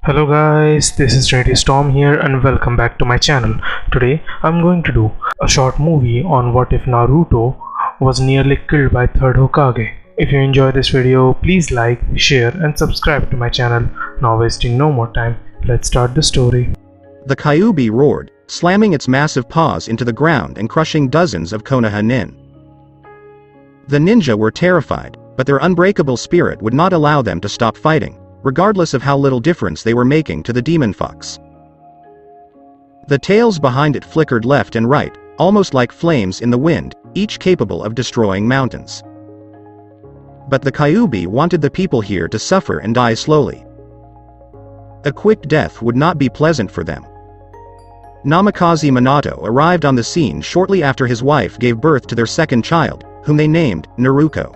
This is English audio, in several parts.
Hello guys, this is Trinity Storm here and welcome back to my channel. Today I'm going to do a short movie on what if Naruto was nearly killed by third Hokage. If you enjoy this video, please like, share and subscribe to my channel. Now wasting no more time, let's start the story. The Kyuubi roared, slamming its massive paws into the ground and crushing dozens of Konoha nin. The ninja were terrified, but their unbreakable spirit would not allow them to stop fighting, regardless of how little difference they were making to the demon fox. The tails behind it flickered left and right, almost like flames in the wind, each capable of destroying mountains. But the Kyuubi wanted the people here to suffer and die slowly. A quick death would not be pleasant for them. Namikaze Minato arrived on the scene shortly after his wife gave birth to their second child, whom they named Naruko.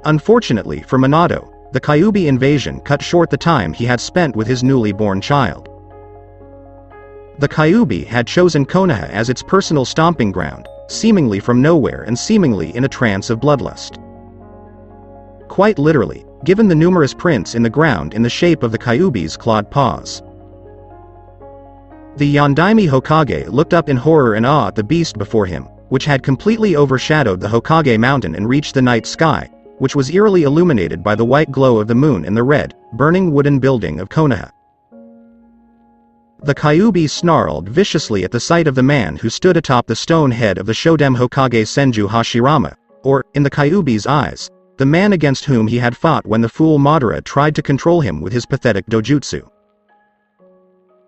Unfortunately for Minato, the Kyuubi invasion cut short the time he had spent with his newly born child. The Kyuubi had chosen Konoha as its personal stomping ground, seemingly from nowhere and seemingly in a trance of bloodlust. Quite literally, given the numerous prints in the ground in the shape of the Kyuubi's clawed paws. The Yondaime Hokage looked up in horror and awe at the beast before him, which had completely overshadowed the Hokage mountain and reached the night sky, which was eerily illuminated by the white glow of the moon and the red, burning wooden building of Konoha. The Kyuubi snarled viciously at the sight of the man who stood atop the stone head of the Shodem Hokage Senju Hashirama, or, in the Kyuubi's eyes, the man against whom he had fought when the fool Madara tried to control him with his pathetic dojutsu.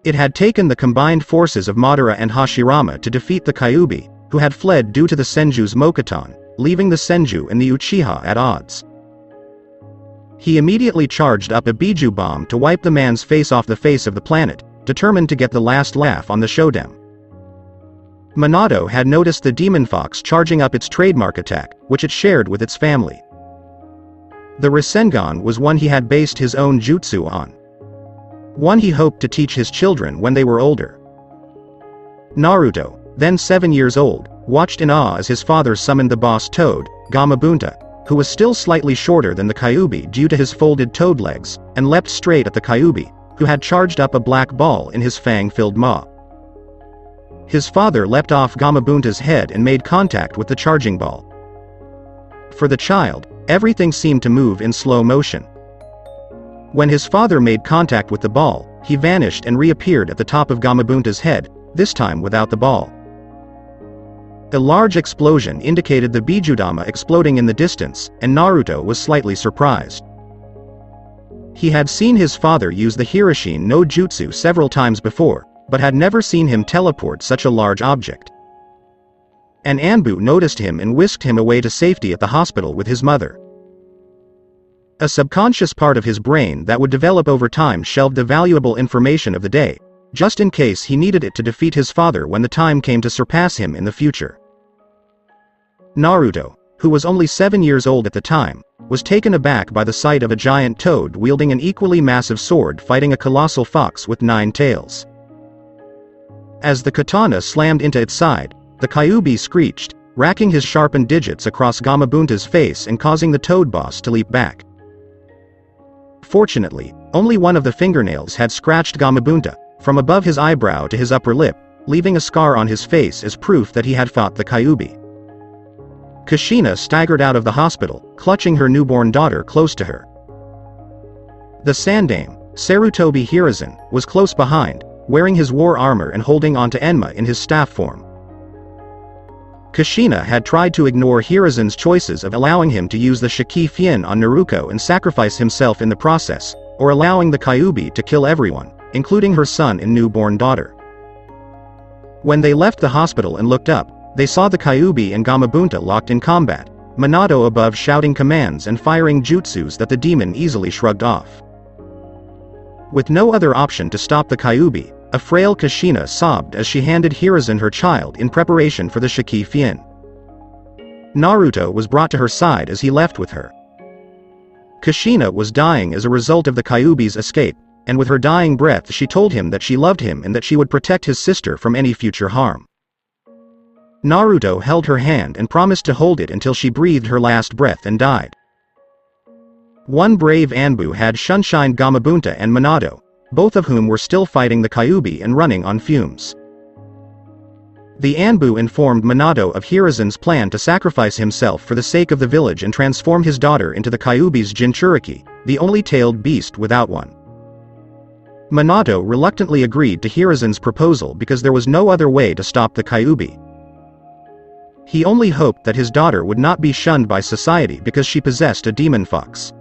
It had taken the combined forces of Madara and Hashirama to defeat the Kyuubi, who had fled due to the Senju's Mokuton, leaving the Senju and the Uchiha at odds. He immediately charged up a Biju bomb to wipe the man's face off the face of the planet, determined to get the last laugh on the Shodem. Minato had noticed the demon fox charging up its trademark attack, which it shared with its family. The Rasengan was one he had based his own jutsu on. One he hoped to teach his children when they were older. Naruto, then 7 years old, watched in awe as his father summoned the boss toad, Gamabunta, who was still slightly shorter than the Kyuubi due to his folded toad legs, and leapt straight at the Kyuubi, who had charged up a black ball in his fang-filled maw. His father leapt off Gamabunta's head and made contact with the charging ball. For the child, everything seemed to move in slow motion. When his father made contact with the ball, he vanished and reappeared at the top of Gamabunta's head, this time without the ball. A large explosion indicated the Bijudama exploding in the distance, and Naruto was slightly surprised. He had seen his father use the Hiroshin no Jutsu several times before, but had never seen him teleport such a large object. An Anbu noticed him and whisked him away to safety at the hospital with his mother. A subconscious part of his brain that would develop over time shelved the valuable information of the day, just in case he needed it to defeat his father when the time came to surpass him in the future. Naruto, who was only 7 years old at the time, was taken aback by the sight of a giant toad wielding an equally massive sword fighting a colossal fox with 9 tails. As the katana slammed into its side, the Kyuubi screeched, racking his sharpened digits across Gamabunta's face and causing the toad boss to leap back. Fortunately, only one of the fingernails had scratched Gamabunta, from above his eyebrow to his upper lip, leaving a scar on his face as proof that he had fought the Kyuubi. Kushina staggered out of the hospital, clutching her newborn daughter close to her. The Sandaime, Sarutobi Hiruzen, was close behind, wearing his war armor and holding onto Enma in his staff form. Kushina had tried to ignore Hiruzen's choices of allowing him to use the Shiki Fien on Naruko and sacrifice himself in the process, or allowing the Kyuubi to kill everyone, including her son and newborn daughter. When they left the hospital and looked up, they saw the Kyuubi and Gamabunta locked in combat, Minato above shouting commands and firing jutsus that the demon easily shrugged off. With no other option to stop the Kyuubi, a frail Kushina sobbed as she handed Hiruzen her child in preparation for the Shiki Fien. Naruto was brought to her side as he left with her. Kushina was dying as a result of the Kyuubi's escape, and with her dying breath she told him that she loved him and that she would protect his sister from any future harm. Naruto held her hand and promised to hold it until she breathed her last breath and died. One brave Anbu had Shunshined Gamabunta and Minato, both of whom were still fighting the Kyuubi and running on fumes. The Anbu informed Minato of Hiruzen's plan to sacrifice himself for the sake of the village and transform his daughter into the Kyuubi's Jinchuriki, the only tailed beast without one. Minato reluctantly agreed to Hiruzen's proposal because there was no other way to stop the Kyuubi. He only hoped that his daughter would not be shunned by society because she possessed a demon fox.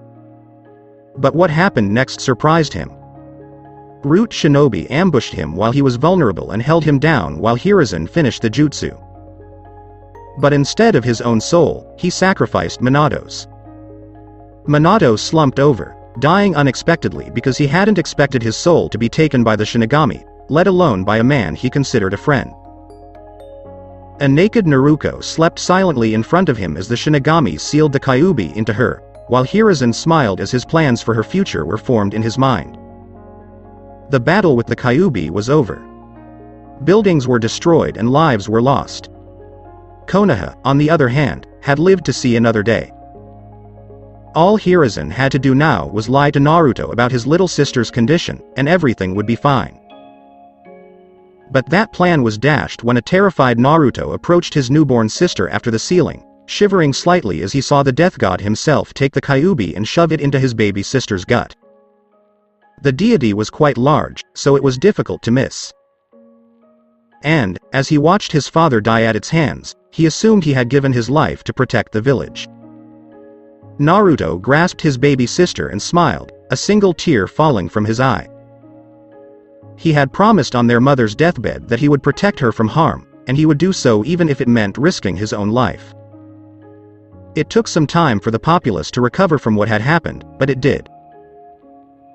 But what happened next surprised him. Root Shinobi ambushed him while he was vulnerable and held him down while Hiruzen finished the jutsu. But instead of his own soul, he sacrificed Minato's. Minato slumped over, dying unexpectedly because he hadn't expected his soul to be taken by the Shinigami, let alone by a man he considered a friend. A naked Naruko slept silently in front of him as the Shinigami sealed the Kyuubi into her, while Hiruzen smiled as his plans for her future were formed in his mind. The battle with the Kyuubi was over. Buildings were destroyed and lives were lost. Konoha, on the other hand, had lived to see another day. All Hiruzen had to do now was lie to Naruto about his little sister's condition, and everything would be fine. But that plan was dashed when a terrified Naruto approached his newborn sister after the ceiling, shivering slightly as he saw the death god himself take the Kyuubi and shove it into his baby sister's gut. The deity was quite large, so it was difficult to miss. And, as he watched his father die at its hands, he assumed he had given his life to protect the village. Naruto grasped his baby sister and smiled, a single tear falling from his eye. He had promised on their mother's deathbed that he would protect her from harm, and he would do so even if it meant risking his own life. It took some time for the populace to recover from what had happened, but it did.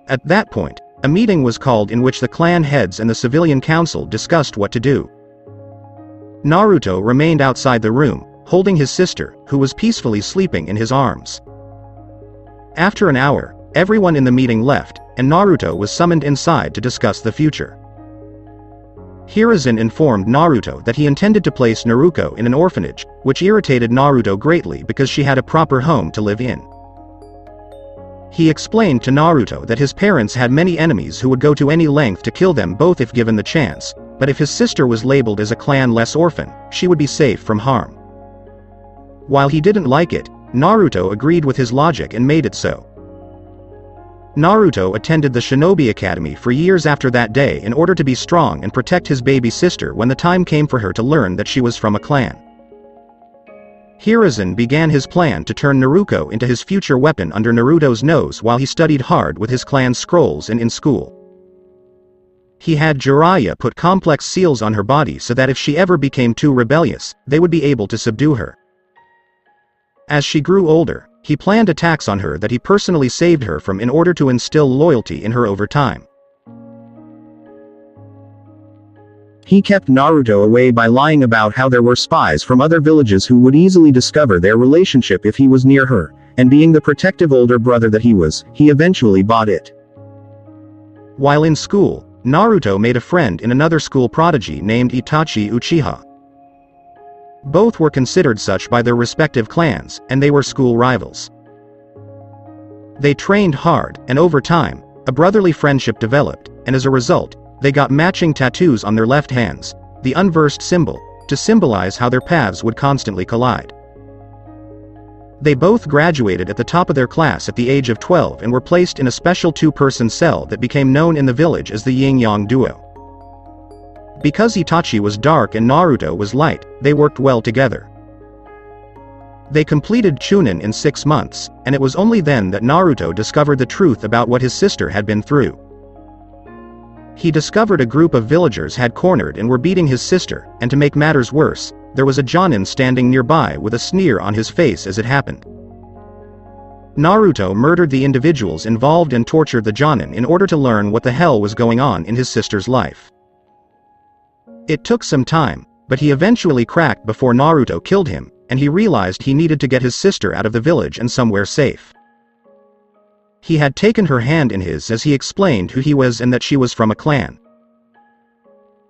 At that point, a meeting was called in which the clan heads and the civilian council discussed what to do. Naruto remained outside the room, holding his sister, who was peacefully sleeping in his arms. After an hour, everyone in the meeting left, and Naruto was summoned inside to discuss the future. Hiruzen informed Naruto that he intended to place Naruko in an orphanage, which irritated Naruto greatly because she had a proper home to live in. He explained to Naruto that his parents had many enemies who would go to any length to kill them both if given the chance, but if his sister was labeled as a clan-less orphan, she would be safe from harm. While he didn't like it, Naruto agreed with his logic and made it so. Naruto attended the Shinobi Academy for years after that day in order to be strong and protect his baby sister when the time came for her to learn that she was from a clan. Hiruzen began his plan to turn Naruko into his future weapon under Naruto's nose while he studied hard with his clan's scrolls and in school. He had Jiraiya put complex seals on her body so that if she ever became too rebellious, they would be able to subdue her. As she grew older, he planned attacks on her that he personally saved her from in order to instill loyalty in her over time. He kept Naruto away by lying about how there were spies from other villages who would easily discover their relationship if he was near her, and being the protective older brother that he was, he eventually bought it. While in school, Naruto made a friend in another school prodigy named Itachi Uchiha. Both were considered such by their respective clans, and they were school rivals. They trained hard, and over time, a brotherly friendship developed, and as a result, they got matching tattoos on their left hands, the unversed symbol, to symbolize how their paths would constantly collide. They both graduated at the top of their class at the age of 12 and were placed in a special two-person cell that became known in the village as the Yin-Yang Duo. Because Itachi was dark and Naruto was light, they worked well together. They completed Chunin in 6 months, and it was only then that Naruto discovered the truth about what his sister had been through. He discovered a group of villagers had cornered and were beating his sister, and to make matters worse, there was a Jonin standing nearby with a sneer on his face as it happened. Naruto murdered the individuals involved and tortured the Jonin in order to learn what the hell was going on in his sister's life. It took some time, but he eventually cracked before Naruto killed him, and he realized he needed to get his sister out of the village and somewhere safe. He had taken her hand in his as he explained who he was and that she was from a clan.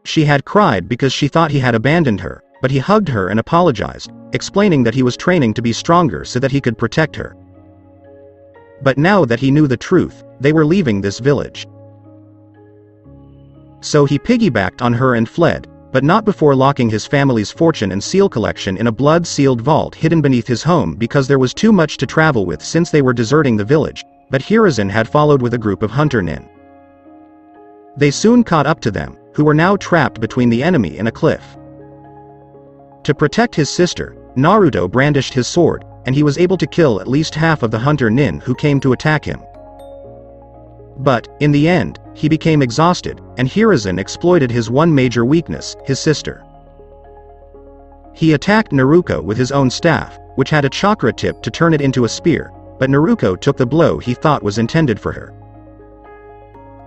She had cried because she thought he had abandoned her, but he hugged her and apologized, explaining that he was training to be stronger so that he could protect her. But now that he knew the truth, they were leaving this village. So he piggybacked on her and fled, but not before locking his family's fortune and seal collection in a blood-sealed vault hidden beneath his home because there was too much to travel with since they were deserting the village, but Hiruzen had followed with a group of hunter nin. They soon caught up to them, who were now trapped between the enemy and a cliff. To protect his sister, Naruto brandished his sword, and he was able to kill at least half of the hunter nin who came to attack him. But, in the end, he became exhausted, and Hiruzen exploited his one major weakness, his sister. He attacked Naruko with his own staff, which had a chakra tip to turn it into a spear, but Naruko took the blow he thought was intended for her.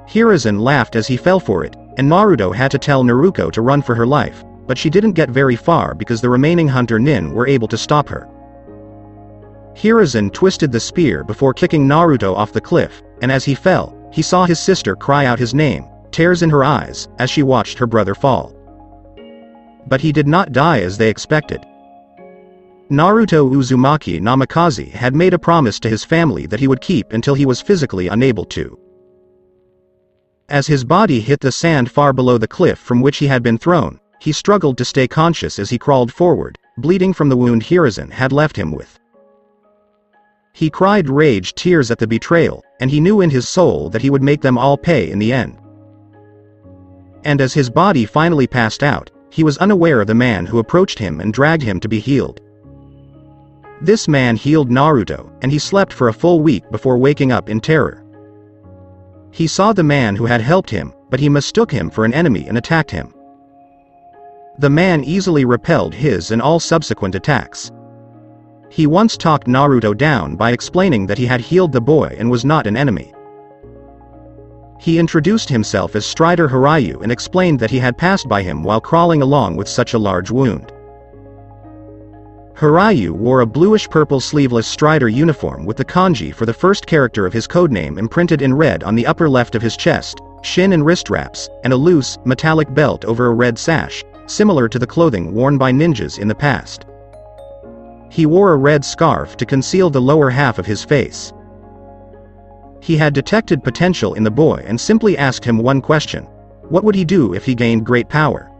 Hiruzen laughed as he fell for it, and Naruto had to tell Naruko to run for her life, but she didn't get very far because the remaining hunter nin were able to stop her. Hiruzen twisted the spear before kicking Naruto off the cliff, and as he fell, he saw his sister cry out his name, tears in her eyes, as she watched her brother fall. But he did not die as they expected. Naruto Uzumaki Namikaze had made a promise to his family that he would keep until he was physically unable to. As his body hit the sand far below the cliff from which he had been thrown, he struggled to stay conscious as he crawled forward, bleeding from the wound Hiruzen had left him with. He cried rage tears at the betrayal, and he knew in his soul that he would make them all pay in the end. And as his body finally passed out, he was unaware of the man who approached him and dragged him to be healed. This man healed Naruto, and he slept for a full week before waking up in terror. He saw the man who had helped him, but he mistook him for an enemy and attacked him. The man easily repelled his and all subsequent attacks. He once talked Naruto down by explaining that he had healed the boy and was not an enemy. He introduced himself as Strider Haru and explained that he had passed by him while crawling along with such a large wound. Haru wore a bluish-purple sleeveless Strider uniform with the kanji for the first character of his codename imprinted in red on the upper left of his chest, shin and wrist wraps, and a loose, metallic belt over a red sash, similar to the clothing worn by ninjas in the past. He wore a red scarf to conceal the lower half of his face. He had detected potential in the boy and simply asked him one question: what would he do if he gained great power?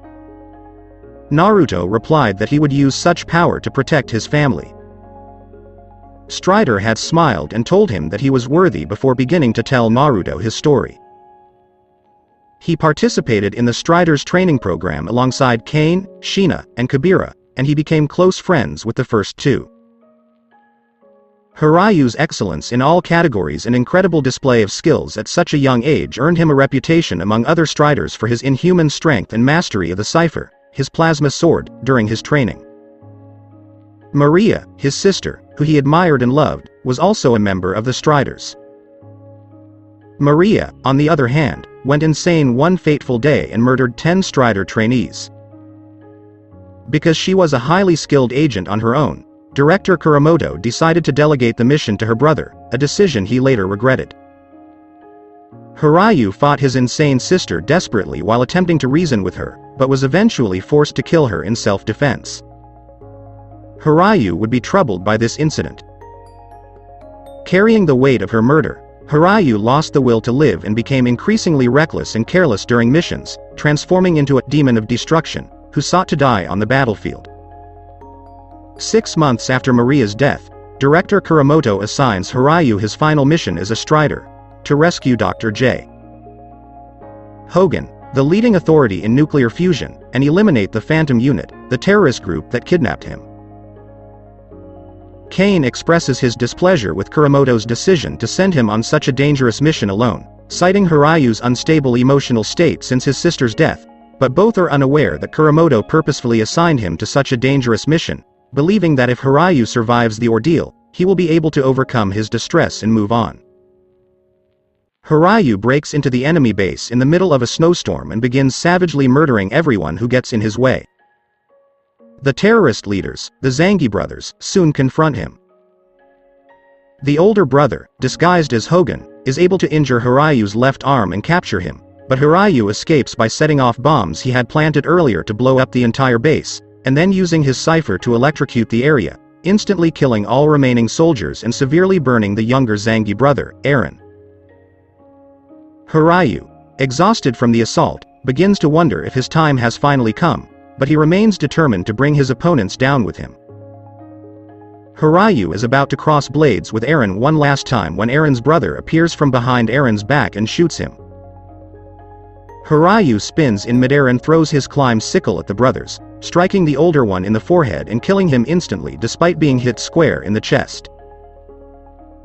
Naruto replied that he would use such power to protect his family. Strider had smiled and told him that he was worthy before beginning to tell Naruto his story. He participated in the Strider's training program alongside Kane, Shina, and Kabira, and he became close friends with the first two. Haru's excellence in all categories and incredible display of skills at such a young age earned him a reputation among other Striders for his inhuman strength and mastery of the cipher, his plasma sword, during his training. Maria, his sister, who he admired and loved, was also a member of the Striders. Maria, on the other hand, went insane one fateful day and murdered 10 Strider trainees. Because she was a highly skilled agent on her own, Director Kuramoto decided to delegate the mission to her brother, a decision he later regretted. Haru fought his insane sister desperately while attempting to reason with her, but was eventually forced to kill her in self-defense. Haru would be troubled by this incident. Carrying the weight of her murder, Haru lost the will to live and became increasingly reckless and careless during missions, transforming into a demon of destruction, who sought to die on the battlefield. 6 months after Maria's death, Director Kuramoto assigns Haru his final mission as a Strider: to rescue Dr. J. Hogan, the leading authority in nuclear fusion, and eliminate the Phantom Unit, the terrorist group that kidnapped him. Kane expresses his displeasure with Kuramoto's decision to send him on such a dangerous mission alone, citing Haru's unstable emotional state since his sister's death, but both are unaware that Kuramoto purposefully assigned him to such a dangerous mission, believing that if Haru survives the ordeal, he will be able to overcome his distress and move on. Haru breaks into the enemy base in the middle of a snowstorm and begins savagely murdering everyone who gets in his way. The terrorist leaders, the Zangi brothers, soon confront him. The older brother, disguised as Hogan, is able to injure Haru's left arm and capture him, but Haru escapes by setting off bombs he had planted earlier to blow up the entire base, and then using his cipher to electrocute the area, instantly killing all remaining soldiers and severely burning the younger Zangi brother, Eren. Haruyu, exhausted from the assault, begins to wonder if his time has finally come, but he remains determined to bring his opponents down with him. Haruyu is about to cross blades with Eren one last time when Eren's brother appears from behind Eren's back and shoots him. Haruyu spins in midair and throws his climb sickle at the brothers, striking the older one in the forehead and killing him instantly despite being hit square in the chest.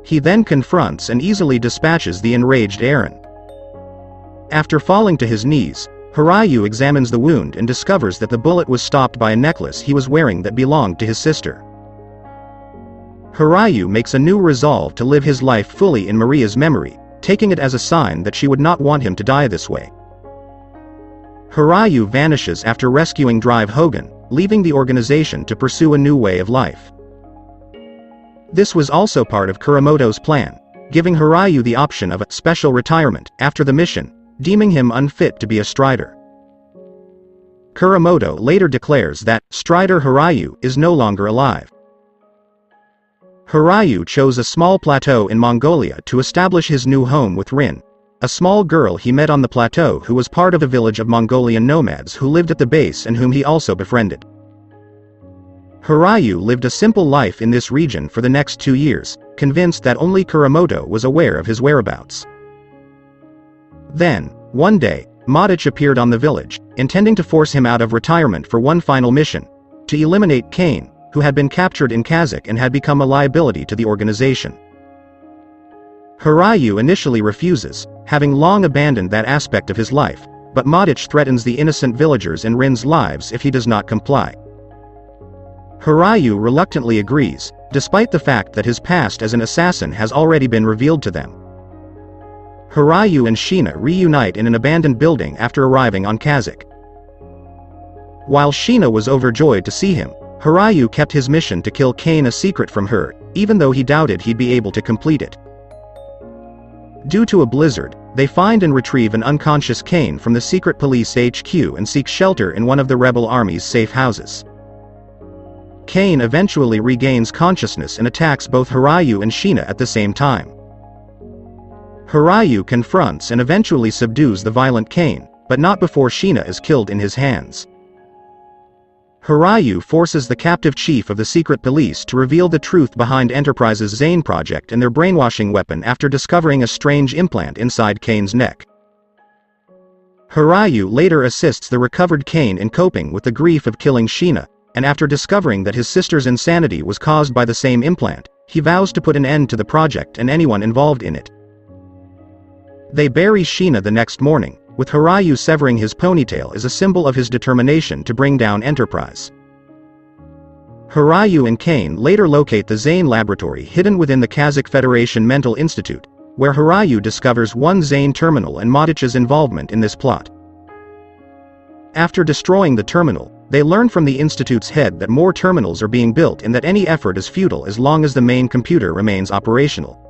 He then confronts and easily dispatches the enraged Eren. After falling to his knees, Haruyu examines the wound and discovers that the bullet was stopped by a necklace he was wearing that belonged to his sister. Haruyu makes a new resolve to live his life fully in Maria's memory, taking it as a sign that she would not want him to die this way. Haruyu vanishes after rescuing Drive Hogan, leaving the organization to pursue a new way of life. This was also part of Kuramoto's plan, giving Haruyu the option of a special retirement after the mission, deeming him unfit to be a Strider. Kuramoto later declares that Strider Haruyu is no longer alive. Haruyu chose a small plateau in Mongolia to establish his new home with Rin, a small girl he met on the plateau who was part of a village of Mongolian nomads who lived at the base and whom he also befriended. Haruyu lived a simple life in this region for the next 2 years, convinced that only Kuramoto was aware of his whereabouts. Then, one day, Madich appeared on the village, intending to force him out of retirement for one final mission, to eliminate Kane, who had been captured in Kazakh and had become a liability to the organization. Haruyu initially refuses, having long abandoned that aspect of his life, but Madich threatens the innocent villagers and Rin's lives if he does not comply. Haruyu reluctantly agrees, despite the fact that his past as an assassin has already been revealed to them. Haruyu and Sheena reunite in an abandoned building after arriving on Kazakh. While Sheena was overjoyed to see him, Haruyu kept his mission to kill Kane a secret from her, even though he doubted he'd be able to complete it. Due to a blizzard, they find and retrieve an unconscious Kane from the secret police HQ and seek shelter in one of the rebel army's safe houses. Kane eventually regains consciousness and attacks both Haruyu and Sheena at the same time. Haruyu confronts and eventually subdues the violent Kane, but not before Sheena is killed in his hands. Haruyu forces the captive chief of the secret police to reveal the truth behind Enterprise's Zane project and their brainwashing weapon after discovering a strange implant inside Kane's neck. Haruyu later assists the recovered Kane in coping with the grief of killing Sheena, and after discovering that his sister's insanity was caused by the same implant, he vows to put an end to the project and anyone involved in it. They bury Sheena the next morning, with Haruyu severing his ponytail as a symbol of his determination to bring down Enterprise. Haruyu and Kane later locate the Zane laboratory hidden within the Kazakh Federation Mental Institute, where Haruyu discovers one Zane terminal and Madich's involvement in this plot. After destroying the terminal, they learn from the Institute's head that more terminals are being built and that any effort is futile as long as the main computer remains operational.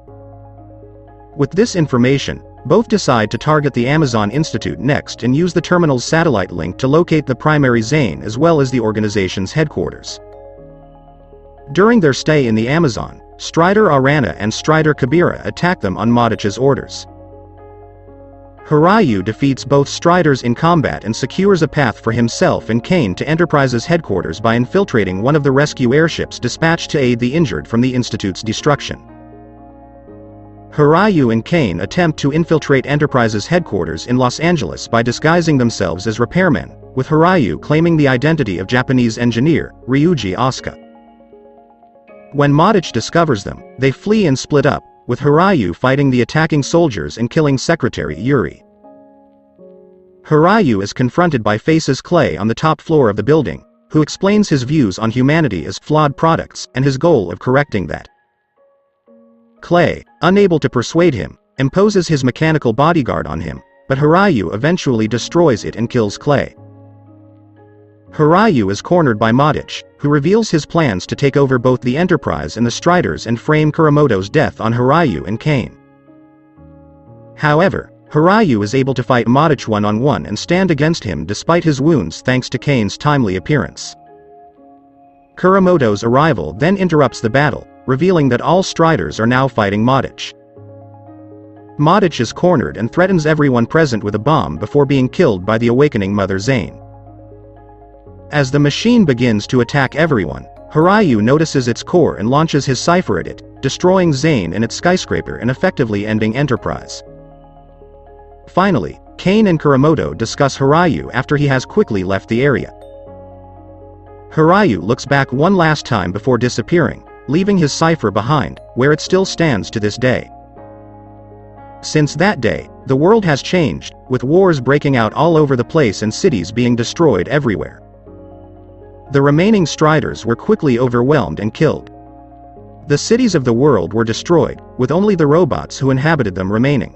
With this information, both decide to target the Amazon Institute next and use the terminal's satellite link to locate the primary Zane as well as the organization's headquarters. During their stay in the Amazon, Strider Arana and Strider Kabira attack them on Madich's orders. Haruyu defeats both Striders in combat and secures a path for himself and Kane to Enterprise's headquarters by infiltrating one of the rescue airships dispatched to aid the injured from the Institute's destruction. Haruyu and Kane attempt to infiltrate Enterprise's headquarters in Los Angeles by disguising themselves as repairmen, with Haruyu claiming the identity of Japanese engineer, Ryuji Asuka. When Madich discovers them, they flee and split up, with Haruyu fighting the attacking soldiers and killing Secretary Yuri. Haruyu is confronted by Faces Clay on the top floor of the building, who explains his views on humanity as flawed products and his goal of correcting that. Clay, unable to persuade him, imposes his mechanical bodyguard on him, but Haruyu eventually destroys it and kills Clay. Haruyu is cornered by Madich, who reveals his plans to take over both the Enterprise and the Striders and frame Kuramoto's death on Haruyu and Kane. However, Haruyu is able to fight Madich one-on-one and stand against him despite his wounds thanks to Kane's timely appearance. Kuramoto's arrival then interrupts the battle, revealing that all Striders are now fighting Madich. Madich is cornered and threatens everyone present with a bomb before being killed by the awakening Mother Zane. As the machine begins to attack everyone, Haru notices its core and launches his cipher at it, destroying Zane and its skyscraper and effectively ending Enterprise. Finally, Kane and Kuramoto discuss Haru after he has quickly left the area. Haru looks back one last time before disappearing, leaving his cipher behind, where it still stands to this day. Since that day, the world has changed, with wars breaking out all over the place and cities being destroyed everywhere. The remaining Striders were quickly overwhelmed and killed. The cities of the world were destroyed, with only the robots who inhabited them remaining.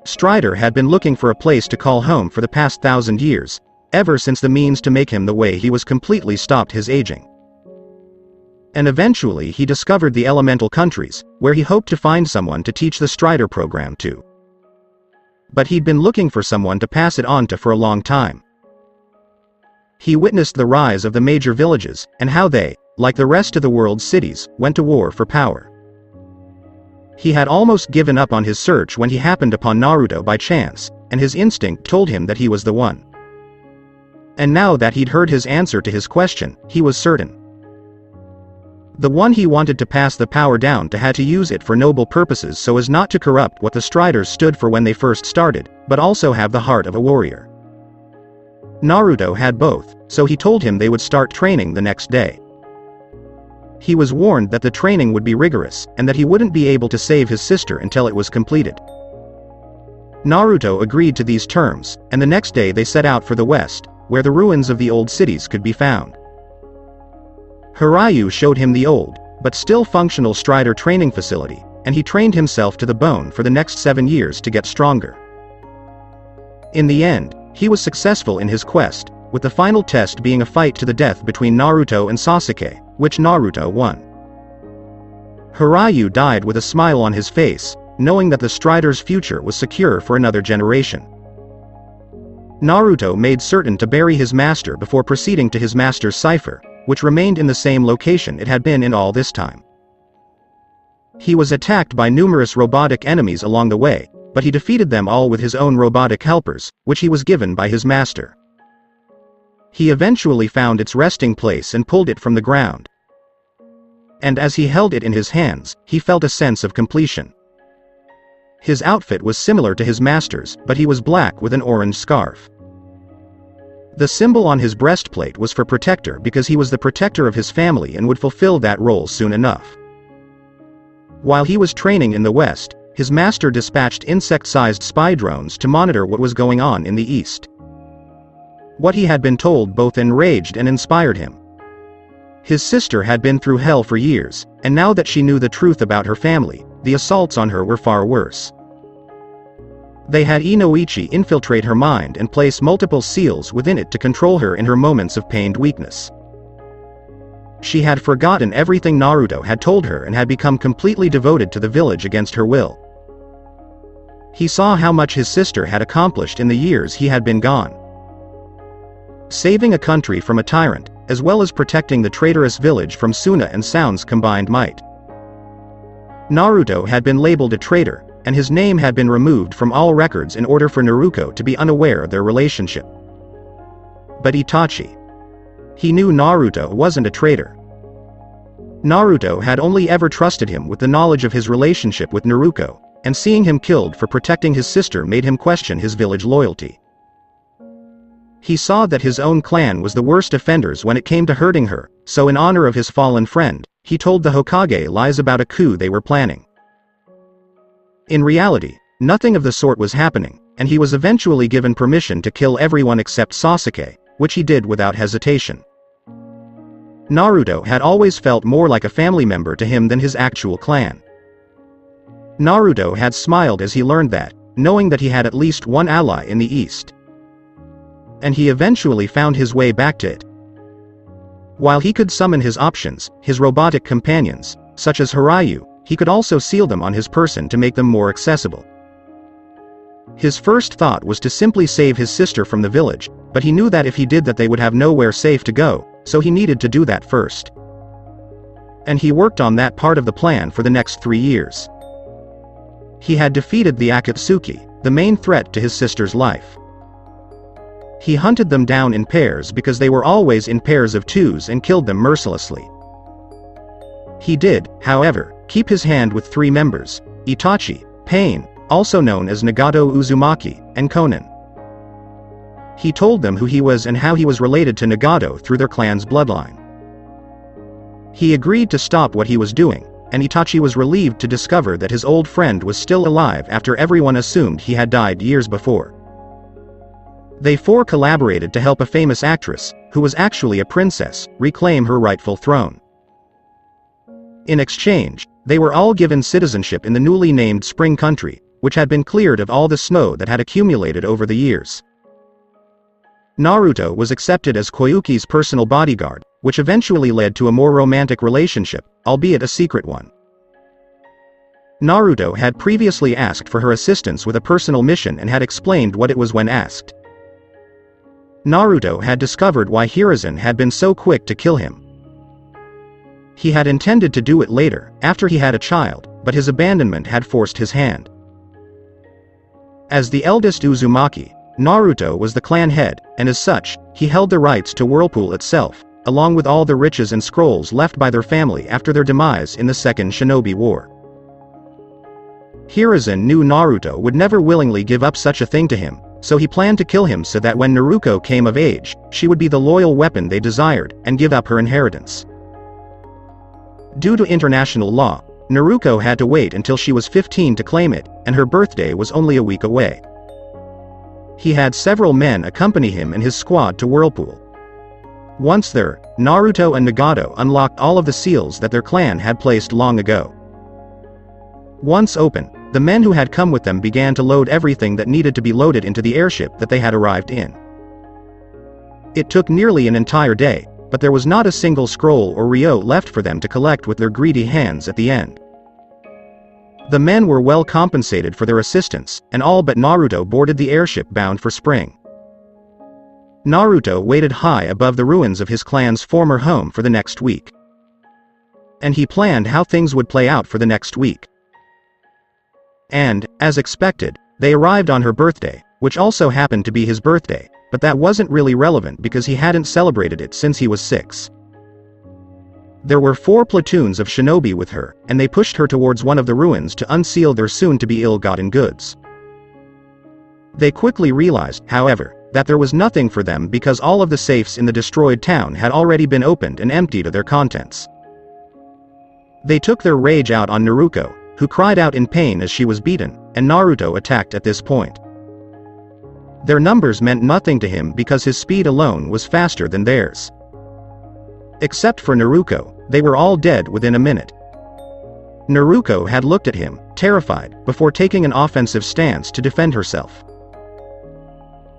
Strider had been looking for a place to call home for the past 1,000 years, ever since the means to make him the way he was completely stopped his aging. And eventually he discovered the elemental countries, where he hoped to find someone to teach the Strider program to. But he'd been looking for someone to pass it on to for a long time. He witnessed the rise of the major villages, and how they, like the rest of the world's cities, went to war for power. He had almost given up on his search when he happened upon Naruto by chance, and his instinct told him that he was the one. And now that he'd heard his answer to his question, he was certain. The one he wanted to pass the power down to had to use it for noble purposes so as not to corrupt what the Striders stood for when they first started, but also have the heart of a warrior. Naruto had both, so he told him they would start training the next day. He was warned that the training would be rigorous, and that he wouldn't be able to save his sister until it was completed. Naruto agreed to these terms, and the next day they set out for the west, where the ruins of the old cities could be found. Haru showed him the old, but still functional Strider training facility, and he trained himself to the bone for the next 7 years to get stronger. In the end, he was successful in his quest, with the final test being a fight to the death between Naruto and Sasuke, which Naruto won. Haru died with a smile on his face, knowing that the Strider's future was secure for another generation. Naruto made certain to bury his master before proceeding to his master's cipher, which remained in the same location it had been in all this time. He was attacked by numerous robotic enemies along the way, but he defeated them all with his own robotic helpers, which he was given by his master. He eventually found its resting place and pulled it from the ground. And as he held it in his hands, he felt a sense of completion. His outfit was similar to his master's, but he was black with an orange scarf. The symbol on his breastplate was for protector because he was the protector of his family and would fulfill that role soon enough. While he was training in the west, his master dispatched insect-sized spy drones to monitor what was going on in the east. What he had been told both enraged and inspired him. His sister had been through hell for years, and now that she knew the truth about her family, the assaults on her were far worse. They had Inoichi infiltrate her mind and place multiple seals within it to control her in her moments of pained weakness. She had forgotten everything Naruto had told her and had become completely devoted to the village against her will. He saw how much his sister had accomplished in the years he had been gone. Saving a country from a tyrant, as well as protecting the traitorous village from Suna and Sound's combined might. Naruto had been labeled a traitor, and his name had been removed from all records in order for Naruko to be unaware of their relationship. But Itachi. He knew Naruto wasn't a traitor. Naruto had only ever trusted him with the knowledge of his relationship with Naruko, and seeing him killed for protecting his sister made him question his village loyalty. He saw that his own clan was the worst offenders when it came to hurting her, so in honor of his fallen friend, he told the Hokage lies about a coup they were planning. In reality, nothing of the sort was happening, and he was eventually given permission to kill everyone except Sasuke, which he did without hesitation. Naruto had always felt more like a family member to him than his actual clan. Naruto had smiled as he learned that, knowing that he had at least one ally in the east. And he eventually found his way back to it. While he could summon his options, his robotic companions, such as Haru, he could also seal them on his person to make them more accessible. His first thought was to simply save his sister from the village, but he knew that if he did that they would have nowhere safe to go, so he needed to do that first. And he worked on that part of the plan for the next 3 years. He had defeated the Akatsuki, the main threat to his sister's life. He hunted them down in pairs because they were always in pairs of twos and killed them mercilessly. He did, however, keep his hand with 3 members, Itachi, Pain, also known as Nagato Uzumaki, and Konan. He told them who he was and how he was related to Nagato through their clan's bloodline. He agreed to stop what he was doing, and Itachi was relieved to discover that his old friend was still alive after everyone assumed he had died years before. They 4 collaborated to help a famous actress, who was actually a princess, reclaim her rightful throne. In exchange, they were all given citizenship in the newly named Spring Country, which had been cleared of all the snow that had accumulated over the years. Naruto was accepted as Koyuki's personal bodyguard, which eventually led to a more romantic relationship, albeit a secret one. Naruto had previously asked for her assistance with a personal mission and had explained what it was when asked. Naruto had discovered why Hiruzen had been so quick to kill him. He had intended to do it later, after he had a child, but his abandonment had forced his hand. As the eldest Uzumaki, Naruto was the clan head, and as such, he held the rights to Whirlpool itself, along with all the riches and scrolls left by their family after their demise in the Second Shinobi War. Hiruzen knew Naruto would never willingly give up such a thing to him, so he planned to kill him so that when Naruko came of age, she would be the loyal weapon they desired, and give up her inheritance. Due to international law, Naruko had to wait until she was 15 to claim it, and her birthday was only a week away. He had several men accompany him and his squad to Whirlpool. Once there, Naruto and Nagato unlocked all of the seals that their clan had placed long ago. Once open, the men who had come with them began to load everything that needed to be loaded into the airship that they had arrived in. It took nearly an entire day, but there was not a single scroll or ryo left for them to collect with their greedy hands at the end. The men were well compensated for their assistance, and all but Naruto boarded the airship bound for Spring. Naruto waited high above the ruins of his clan's former home for the next week. And he planned how things would play out for the next week. And, as expected, they arrived on her birthday, which also happened to be his birthday, but that wasn't really relevant because he hadn't celebrated it since he was 6. There were 4 platoons of shinobi with her, and they pushed her towards one of the ruins to unseal their soon-to-be ill-gotten goods. They quickly realized, however, that there was nothing for them because all of the safes in the destroyed town had already been opened and emptied of their contents. They took their rage out on Naruko, who cried out in pain as she was beaten, and Naruto attacked at this point. Their numbers meant nothing to him because his speed alone was faster than theirs. Except for Naruko, they were all dead within a minute. Naruko had looked at him, terrified, before taking an offensive stance to defend herself.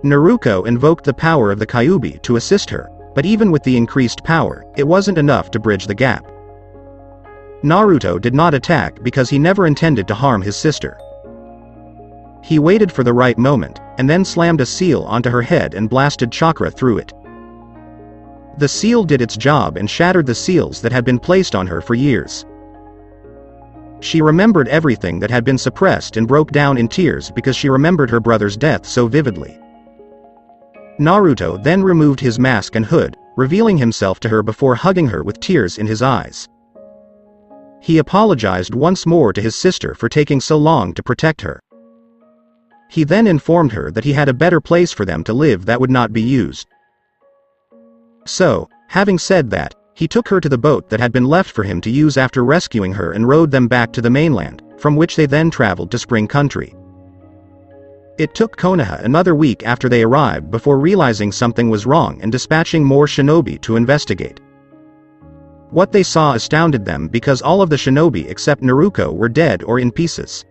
Naruko invoked the power of the Kyuubi to assist her, but even with the increased power, it wasn't enough to bridge the gap. Naruto did not attack because he never intended to harm his sister. He waited for the right moment, and then slammed a seal onto her head and blasted chakra through it. The seal did its job and shattered the seals that had been placed on her for years. She remembered everything that had been suppressed and broke down in tears because she remembered her brother's death so vividly. Naruto then removed his mask and hood, revealing himself to her before hugging her with tears in his eyes. He apologized once more to his sister for taking so long to protect her. He then informed her that he had a better place for them to live that would not be used. So, having said that, he took her to the boat that had been left for him to use after rescuing her and rowed them back to the mainland, from which they then traveled to Spring Country. It took Konoha another week after they arrived before realizing something was wrong and dispatching more shinobi to investigate. What they saw astounded them because all of the shinobi except Naruko were dead or in pieces.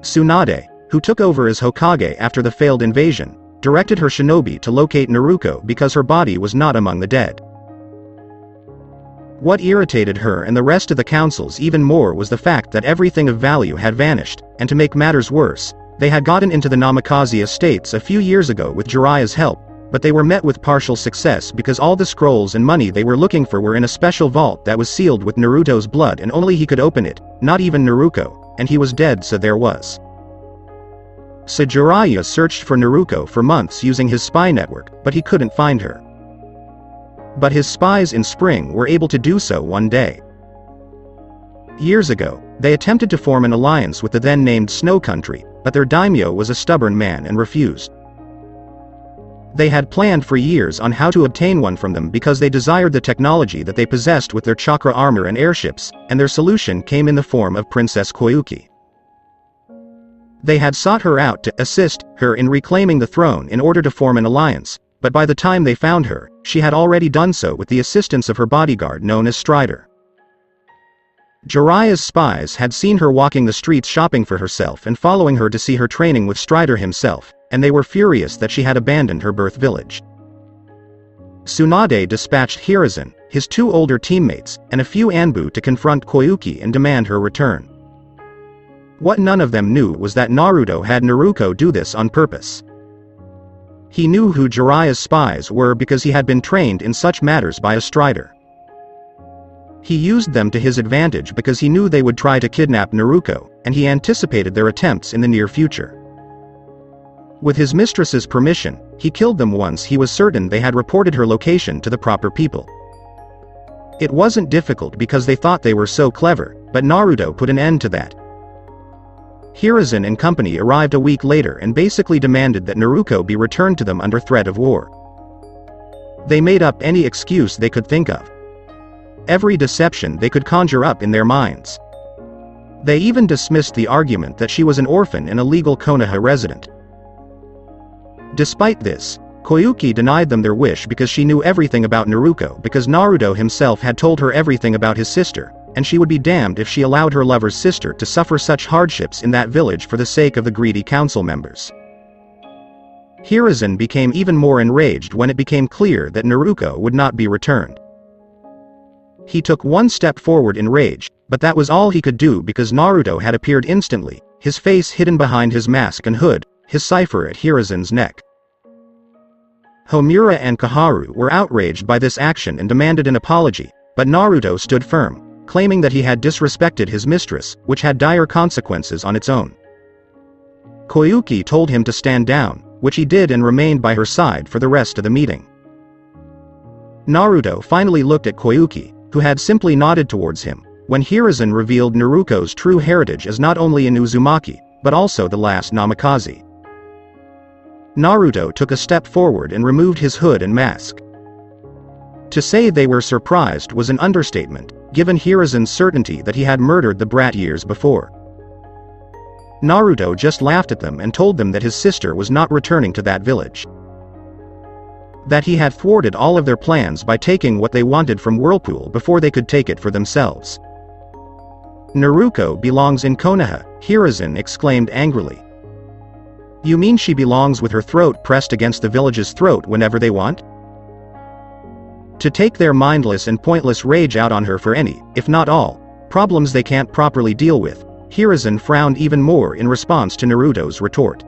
Tsunade, who took over as Hokage after the failed invasion, directed her shinobi to locate Naruko because her body was not among the dead. What irritated her and the rest of the councils even more was the fact that everything of value had vanished, and to make matters worse, they had gotten into the Namikaze estates a few years ago with Jiraiya's help, but they were met with partial success because all the scrolls and money they were looking for were in a special vault that was sealed with Naruto's blood and only he could open it, not even Naruko, and he was dead so there was. So Jiraiya searched for Naruko for months using his spy network, but he couldn't find her. But his spies in Spring were able to do so one day. Years ago, they attempted to form an alliance with the then named Snow Country, but their daimyo was a stubborn man and refused. They had planned for years on how to obtain one from them because they desired the technology that they possessed with their chakra armor and airships, and their solution came in the form of Princess Koyuki. They had sought her out to assist her in reclaiming the throne in order to form an alliance, but by the time they found her, she had already done so with the assistance of her bodyguard known as Strider. Jiraiya's spies had seen her walking the streets shopping for herself and following her to see her training with Strider himself, and they were furious that she had abandoned her birth village. Tsunade dispatched Hiruzen, his two older teammates, and a few Anbu to confront Koyuki and demand her return. What none of them knew was that Naruto had Naruko do this on purpose. He knew who Jiraiya's spies were because he had been trained in such matters by a Strider. He used them to his advantage because he knew they would try to kidnap Naruko, and he anticipated their attempts in the near future. With his mistress's permission, he killed them once he was certain they had reported her location to the proper people. It wasn't difficult because they thought they were so clever, but Naruto put an end to that. Hiruzen and company arrived a week later and basically demanded that Naruko be returned to them under threat of war. They made up any excuse they could think of. Every deception they could conjure up in their minds. They even dismissed the argument that she was an orphan and a legal Konoha resident. Despite this, Koyuki denied them their wish because she knew everything about Naruko because Naruto himself had told her everything about his sister, and she would be damned if she allowed her lover's sister to suffer such hardships in that village for the sake of the greedy council members. Hiruzen became even more enraged when it became clear that Naruko would not be returned. He took one step forward in rage, but that was all he could do because Naruto had appeared instantly, his face hidden behind his mask and hood, his cipher at Hiruzen's neck. Homura and Koharu were outraged by this action and demanded an apology, but Naruto stood firm, claiming that he had disrespected his mistress, which had dire consequences on its own. Koyuki told him to stand down, which he did and remained by her side for the rest of the meeting. Naruto finally looked at Koyuki, who had simply nodded towards him, when Hiruzen revealed Naruko's true heritage as not only an Uzumaki, but also the last Namikaze. Naruto took a step forward and removed his hood and mask. To say they were surprised was an understatement, given Hiruzen's certainty that he had murdered the brat years before. Naruto just laughed at them and told them that his sister was not returning to that village. That he had thwarted all of their plans by taking what they wanted from Whirlpool before they could take it for themselves. Naruko belongs in Konoha, Hiruzen exclaimed angrily. You mean she belongs with her throat pressed against the village's throat whenever they want? To take their mindless and pointless rage out on her for any, if not all, problems they can't properly deal with, Hiruzen frowned even more in response to Naruto's retort.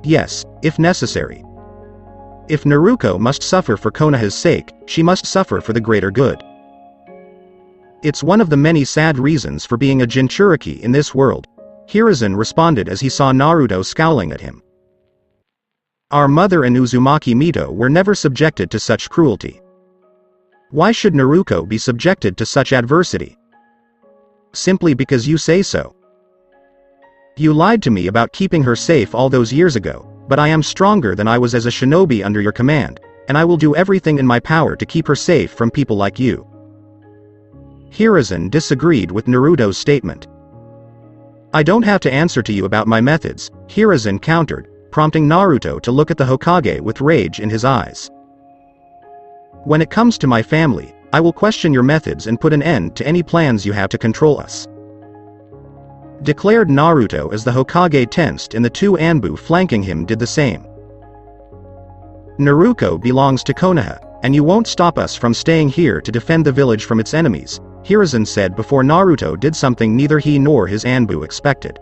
Yes, if necessary. If Naruko must suffer for Konoha's sake, she must suffer for the greater good. It's one of the many sad reasons for being a Jinchuriki in this world, Hiruzen responded as he saw Naruto scowling at him. Our mother and Uzumaki Mito were never subjected to such cruelty. Why should Naruko be subjected to such adversity? Simply because you say so. You lied to me about keeping her safe all those years ago, but I am stronger than I was as a shinobi under your command, and I will do everything in my power to keep her safe from people like you. Hiruzen disagreed with Naruto's statement. I don't have to answer to you about my methods, Hiruzen countered, prompting Naruto to look at the Hokage with rage in his eyes. When it comes to my family, I will question your methods and put an end to any plans you have to control us. Declared Naruto as the Hokage tensed and the two Anbu flanking him did the same. Naruko belongs to Konoha, and you won't stop us from staying here to defend the village from its enemies, Hiruzen said before Naruto did something neither he nor his Anbu expected.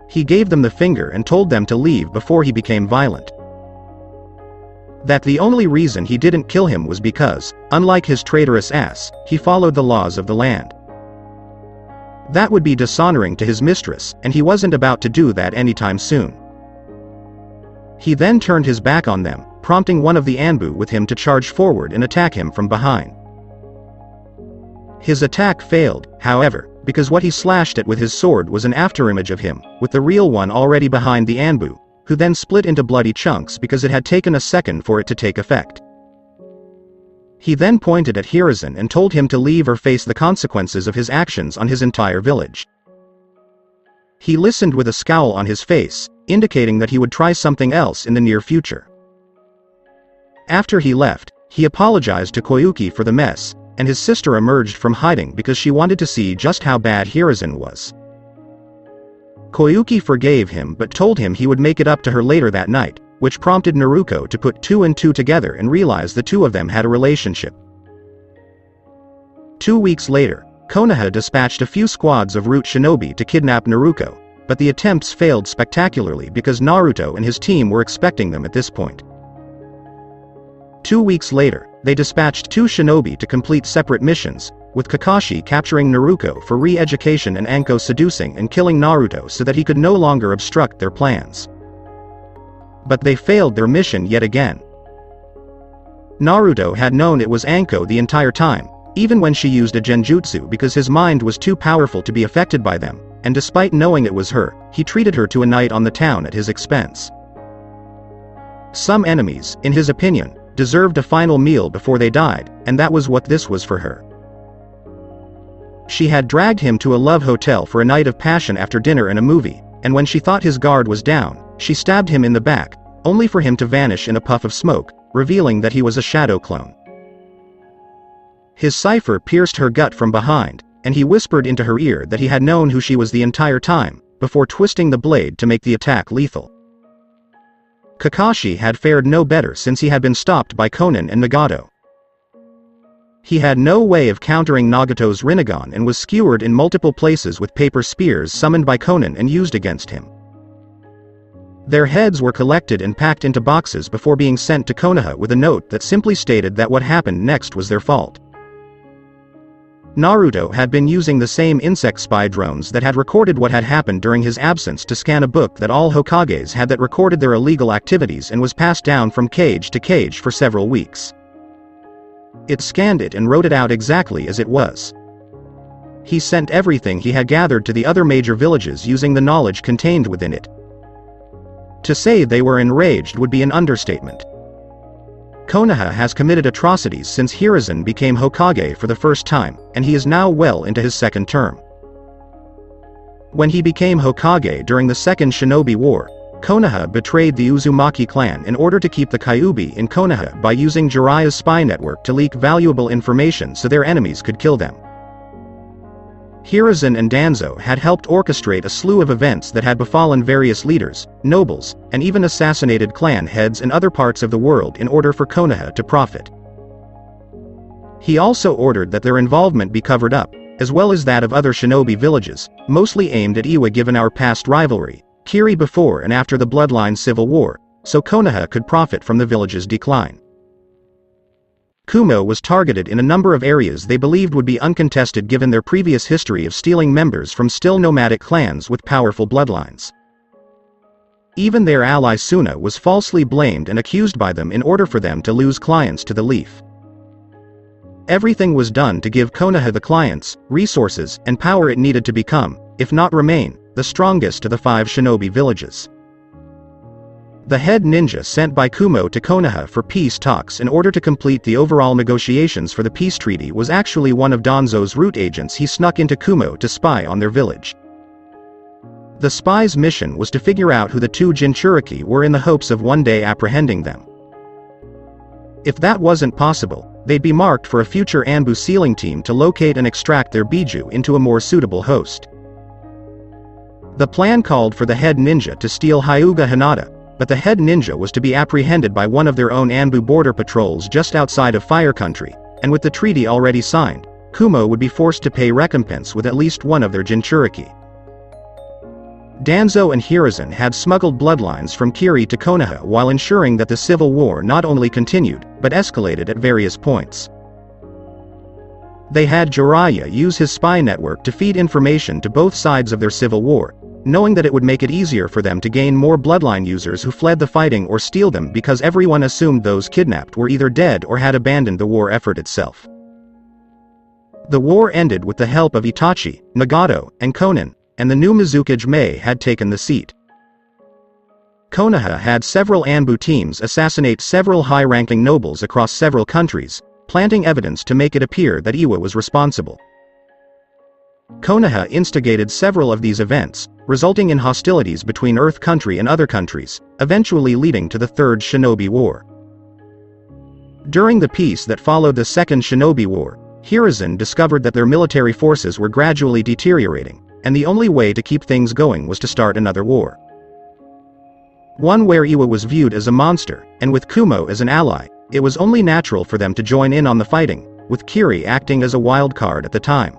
He gave them the finger and told them to leave before he became violent. That the only reason he didn't kill him was because, unlike his traitorous ass, he followed the laws of the land. That would be dishonoring to his mistress, and he wasn't about to do that anytime soon. He then turned his back on them, prompting one of the Anbu with him to charge forward and attack him from behind. His attack failed, however, because what he slashed at with his sword was an afterimage of him, with the real one already behind the Anbu, who then split into bloody chunks because it had taken a second for it to take effect. He then pointed at Hiruzen and told him to leave or face the consequences of his actions on his entire village. He listened with a scowl on his face, indicating that he would try something else in the near future. After he left, he apologized to Koyuki for the mess, and his sister emerged from hiding because she wanted to see just how bad Hiruzen was. Koyuki forgave him but told him he would make it up to her later that night, which prompted Naruko to put 2 and 2 together and realize the two of them had a relationship. 2 weeks later, Konoha dispatched a few squads of root shinobi to kidnap Naruko, but the attempts failed spectacularly because Naruto and his team were expecting them at this point. 2 weeks later, they dispatched 2 shinobi to complete separate missions, with Kakashi capturing Naruko for re-education and Anko seducing and killing Naruto so that he could no longer obstruct their plans. But they failed their mission yet again. Naruto had known it was Anko the entire time, even when she used a genjutsu because his mind was too powerful to be affected by them, and despite knowing it was her, he treated her to a night on the town at his expense. Some enemies, in his opinion, deserved a final meal before they died, and that was what this was for her. She had dragged him to a love hotel for a night of passion after dinner and a movie, and when she thought his guard was down, she stabbed him in the back, only for him to vanish in a puff of smoke, revealing that he was a shadow clone. His cipher pierced her gut from behind, and he whispered into her ear that he had known who she was the entire time, before twisting the blade to make the attack lethal. Kakashi had fared no better since he had been stopped by Konan and Nagato. He had no way of countering Nagato's Rinnegan and was skewered in multiple places with paper spears summoned by Konan and used against him. Their heads were collected and packed into boxes before being sent to Konoha with a note that simply stated that what happened next was their fault. Naruto had been using the same insect spy drones that had recorded what had happened during his absence to scan a book that all Hokages had that recorded their illegal activities and was passed down from cage to cage for several weeks. It scanned it and wrote it out exactly as it was. He sent everything he had gathered to the other major villages using the knowledge contained within it. To say they were enraged would be an understatement. Konoha has committed atrocities since Hiruzen became Hokage for the first time, and he is now well into his second term. When he became Hokage during the Second Shinobi War, Konoha betrayed the Uzumaki clan in order to keep the Kyuubi in Konoha by using Jiraiya's spy network to leak valuable information so their enemies could kill them. Hiruzen and Danzo had helped orchestrate a slew of events that had befallen various leaders, nobles, and even assassinated clan heads in other parts of the world in order for Konoha to profit. He also ordered that their involvement be covered up, as well as that of other shinobi villages, mostly aimed at Iwa given our past rivalry, Kiri before and after the Bloodline Civil War, so Konoha could profit from the village's decline. Kumo was targeted in a number of areas they believed would be uncontested given their previous history of stealing members from still nomadic clans with powerful bloodlines. Even their ally Suna was falsely blamed and accused by them in order for them to lose clients to the Leaf. Everything was done to give Konoha the clients, resources, and power it needed to become, if not remain, the strongest of the 5 shinobi villages. The head ninja sent by Kumo to Konoha for peace talks in order to complete the overall negotiations for the peace treaty was actually one of Danzo's root agents he snuck into Kumo to spy on their village. The spy's mission was to figure out who the 2 Jinchuriki were in the hopes of one day apprehending them. If that wasn't possible, they'd be marked for a future Anbu sealing team to locate and extract their Biju into a more suitable host. The plan called for the head ninja to steal Hyuga Hinata, but the head ninja was to be apprehended by one of their own Anbu border patrols just outside of Fire Country, and with the treaty already signed, Kumo would be forced to pay recompense with at least one of their Jinchuriki. Danzo and Hiruzen had smuggled bloodlines from Kiri to Konoha while ensuring that the civil war not only continued, but escalated at various points. They had Jiraiya use his spy network to feed information to both sides of their civil war, knowing that it would make it easier for them to gain more bloodline users who fled the fighting or steal them because everyone assumed those kidnapped were either dead or had abandoned the war effort itself. The war ended with the help of Itachi, Nagato, and Konan, and the new Mizukage Mei had taken the seat. Konoha had several Anbu teams assassinate several high-ranking nobles across several countries, planting evidence to make it appear that Iwa was responsible. Konoha instigated several of these events, resulting in hostilities between Earth Country and other countries, eventually leading to the Third Shinobi War. During the peace that followed the Second Shinobi War, Hiruzen discovered that their military forces were gradually deteriorating, and the only way to keep things going was to start another war. One where Iwa was viewed as a monster, and with Kumo as an ally, it was only natural for them to join in on the fighting, with Kiri acting as a wild card at the time.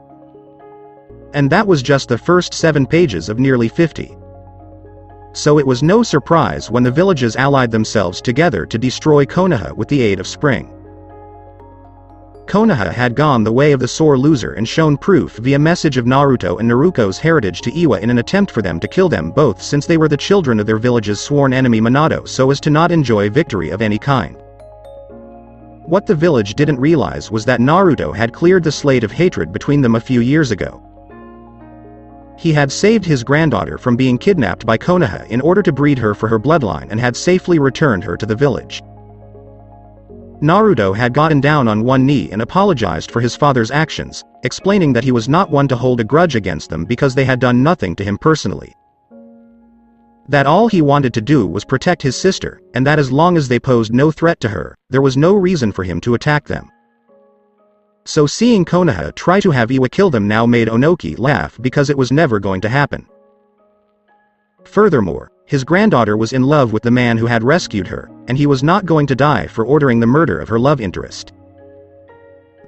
And that was just the first 7 pages of nearly 50. So it was no surprise when the villages allied themselves together to destroy Konoha with the aid of Spring. Konoha had gone the way of the sore loser and shown proof via message of Naruto and Naruko's heritage to Iwa in an attempt for them to kill them both since they were the children of their village's sworn enemy Minato so as to not enjoy victory of any kind. What the village didn't realize was that Naruto had cleared the slate of hatred between them a few years ago. He had saved his granddaughter from being kidnapped by Konoha in order to breed her for her bloodline and had safely returned her to the village. Naruto had gotten down on one knee and apologized for his father's actions, explaining that he was not one to hold a grudge against them because they had done nothing to him personally. That all he wanted to do was protect his sister, and that as long as they posed no threat to her, there was no reason for him to attack them. So seeing Konoha try to have Iwa kill them now made Onoki laugh because it was never going to happen. Furthermore, his granddaughter was in love with the man who had rescued her, and he was not going to die for ordering the murder of her love interest.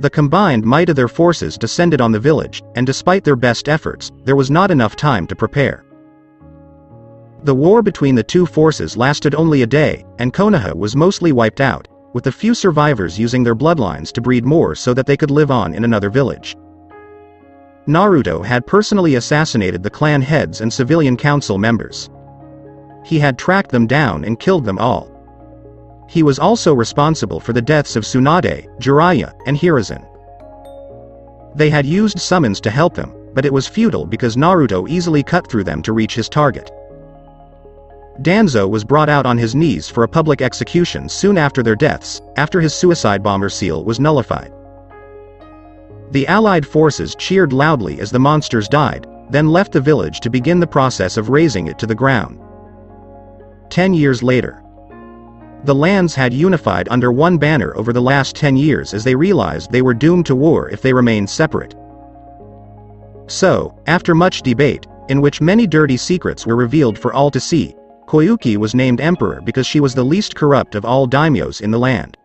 The combined might of their forces descended on the village, and despite their best efforts, there was not enough time to prepare. The war between the two forces lasted only a day, and Konoha was mostly wiped out, with the few survivors using their bloodlines to breed more so that they could live on in another village. Naruto had personally assassinated the clan heads and civilian council members. He had tracked them down and killed them all. He was also responsible for the deaths of Tsunade, Jiraiya, and Hiruzen. They had used summons to help them, but it was futile because Naruto easily cut through them to reach his target. Danzo was brought out on his knees for a public execution soon after their deaths, after his suicide bomber seal was nullified. The Allied forces cheered loudly as the monsters died, then left the village to begin the process of razing it to the ground. 10 years later. The lands had unified under one banner over the last 10 years as they realized they were doomed to war if they remained separate. So, after much debate, in which many dirty secrets were revealed for all to see, Koyuki was named emperor because she was the least corrupt of all daimyos in the land.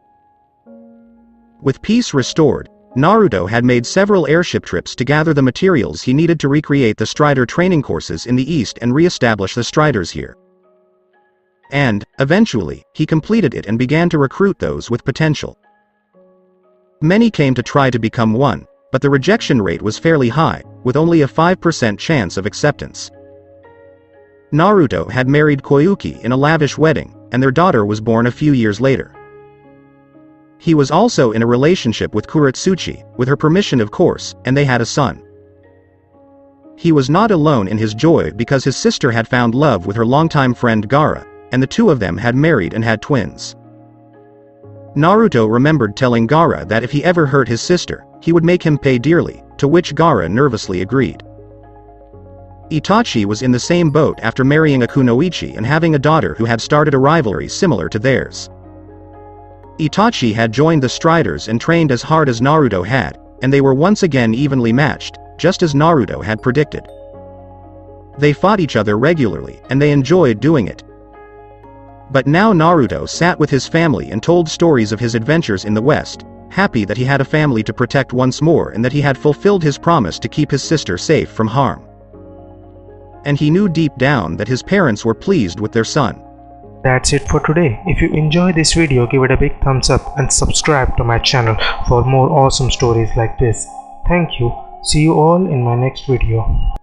With peace restored, Naruto had made several airship trips to gather the materials he needed to recreate the Strider training courses in the East and re-establish the Striders here. And, eventually, he completed it and began to recruit those with potential. Many came to try to become one, but the rejection rate was fairly high, with only a 5% chance of acceptance. Naruto had married Koyuki in a lavish wedding, and their daughter was born a few years later. He was also in a relationship with Kuretsuchi, with her permission of course, and they had a son. He was not alone in his joy because his sister had found love with her longtime friend Gaara, and the two of them had married and had twins. Naruto remembered telling Gaara that if he ever hurt his sister, he would make him pay dearly, to which Gaara nervously agreed. Itachi was in the same boat after marrying a kunoichi and having a daughter who had started a rivalry similar to theirs. Itachi had joined the Striders and trained as hard as Naruto had, and they were once again evenly matched, just as Naruto had predicted. They fought each other regularly, and they enjoyed doing it. But now Naruto sat with his family and told stories of his adventures in the West, happy that he had a family to protect once more and that he had fulfilled his promise to keep his sister safe from harm. and he knew deep down that his parents were pleased with their son. That's it for today. If you enjoyed this video, give it a big thumbs up and subscribe to my channel for more awesome stories like this. Thank you. See you all in my next video.